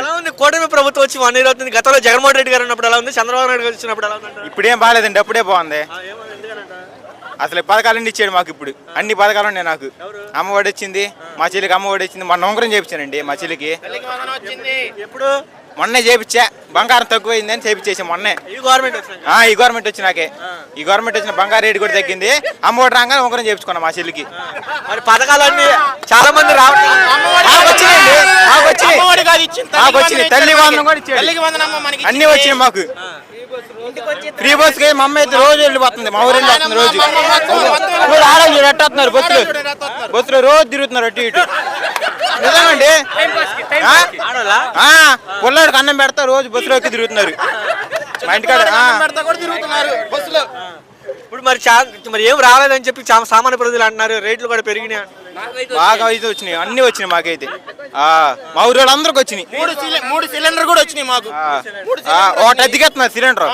ఎలా ఉంది కూటమి ప్రభుత్వం వచ్చి 1 year అవుతుంది? గతంలో జగన్మోహన్ రెడ్డి గారు ఉన్నప్పుడు ఎలా ఉంది, చంద్రబాబు నాయుడు గారు వచ్చినప్పుడు ఎలా ఉంది? ఇప్పుడేం బాగాలేదండి, అప్పుడే బాగుంది. అసలు పథకాలన్నీ ఇచ్చాడు మాకు. ఇప్పుడు అన్ని పథకాలు ఉన్నాయి నాకు. అమ్మఒడి వచ్చింది, మా చెల్లికి అమ్మఒడి వచ్చింది. మొన్న ఉంగరం చేయించానండి మా చెల్లికి. ఎప్పుడు? మొన్నే చేయించా. బంగారం తక్కువైందని చేయించేసి మొన్నే. ఈ గవర్నమెంట్ వచ్చినాకే. ఈ గవర్నమెంట్ వచ్చిన బంగారు రేటు కూడా తగ్గింది. అమ్మఒడి రాగానే ఉంగరం చేయించుకున్నా మా చెల్లికి. మరి పథకాలన్నీ చాలా మంది వచ్చినాయి. తల్లి వందనం కూడా ఇచ్చాడు. అన్ని వచ్చినాయి మాకు. ఫ్రీ బస్ కి మా అమ్మ అయితే రోజు వెళ్ళిపోతుంది. మా ఊరు వెళ్ళి రోజు ఆడవాళ్ళు ఎట్టేస్తున్నారు. బస్సులో రోజు తిరుగుతున్నారు అటు ఇటు. నిజమండి. పుల్లాడికి అన్నం పెడతా రోజు బస్సులోకి తిరుగుతున్నారు. మా ఇంటికాడ ఇప్పుడు మరి ఏం రాలేదని చెప్పి సామాన్య ప్రజలు అంటున్నారు. రేట్లు కూడా పెరిగినాయి. బాగా అయితే వచ్చినాయి, అన్ని వచ్చినాయి మాకైతే. మా ఊరు వాళ్ళు అందరికి వచ్చినాయి. 3 సిలిండర్ కూడా వచ్చినాయి మాకు. ఒకటి అద్దెకెత్తున్నారు సిలిండర్.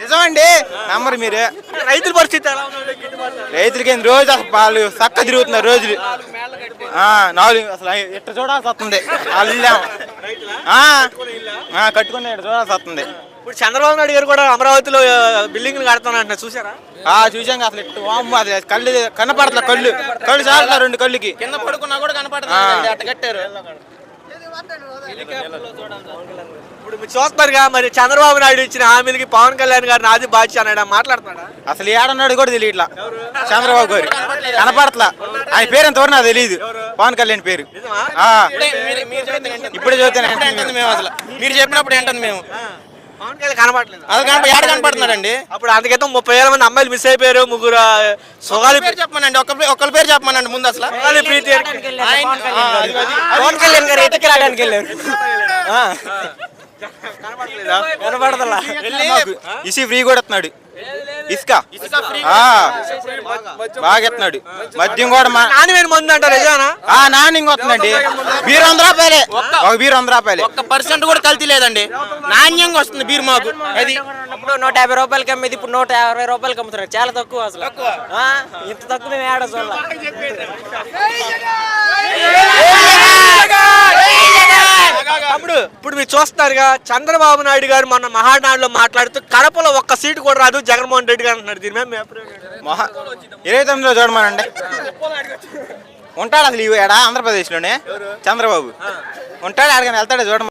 నిజమండి, నమ్మరు మీరే. రైతుల పరిస్థితి ఎలా ఉంది? రైతులకి రోజు అసలు వాళ్ళు చక్క తిరుగుతున్నారు రోజులు. 4 అసలు ఎట్ట చూడాల్సి వస్తుంది. వాళ్ళు కట్టుకుని చూడాల్సి వస్తుంది. ఇప్పుడు చంద్రబాబు నాయుడు గారు కూడా అమరావతిలో బిల్డింగ్లు కడతానంటే చూసారా? చూసాం. అసలు కళ్ళు కనపడట్ల. కళ్ళు చాలా 2 కళ్ళుకి కింద పడుకున్నా కూడా కనపడుతుంది. అట్ట కట్టారు. ఇప్పుడు మీరు చూస్తారుగా, మరి చంద్రబాబు నాయుడు ఇచ్చిన హామీలకి పవన్ కళ్యాణ్ గారు నాది బాధ్యత అన్నాడు, మాట్లాడుతున్నాడా? అసలు ఏడన్నాడు కూడా తెలియట్లా. చంద్రబాబు గారు కనపడట్లా. ఆయన పేరు ఎంతవరకు నాకు తెలియదు. పవన్ కళ్యాణ్ పేరు ఇప్పుడే చదువుతాను. మేము అసలు మీరు చెప్పినప్పుడు ఏంటండి మేము పవన్ కళ్యాణ్ కనపడలేదు. ఏడ కనపడుతున్నాడండి? అప్పుడు అందుకైతే 30,000 మంది అమ్మాయిలు మిస్ అయిపోయారు. 3 సొగాలి పేరు చెప్పమనండి. ఒక్కరి పేరు చెప్పమనండి ముందు. అసలు ప్రీతి పవన్ కళ్యాణ్ గారు ఎటుకి రావడానికి వెళ్ళారు. కనపడతలా. ఇసి ఫ్రీ కూడా ఎత్తున్నాడు. ఇసుక బాగా ఎత్తున్నాడు. మద్యం కూడా నాణ్యమైన మందు అంటారు. నిజానా? నాణ్యంగా వస్తుందండి. బీరు 100 రూపాయలే. ఒక బీరు 100 రూపాయలే. 1% కూడా కల్తీ లేదండి. నాణ్యంగా వస్తుంది బీరు మాకు. అది ఇప్పుడు 150 రూపాయలకి అమ్మేది ఇప్పుడు 150 రూపాయలకి అమ్ముతున్నారు. చాలా తక్కువ. అసలు ఇంత తక్కువ మేము ఏడ చూడాలి. ఇప్పుడు మీరు చూస్తారుగా, చంద్రబాబు నాయుడు గారు మొన్న మహానాడులో మాట్లాడుతూ కడపలో 1 సీటు కూడా రాదు జగన్మోహన్ రెడ్డి గారు అంటున్నారు. దీని మీద 29లో చూడమనండి. ఉంటాడు అసలు ఆంధ్రప్రదేశ్ లోనే చంద్రబాబు ఉంటాడు. అక్కడికి వెళ్తాడు చూడమని.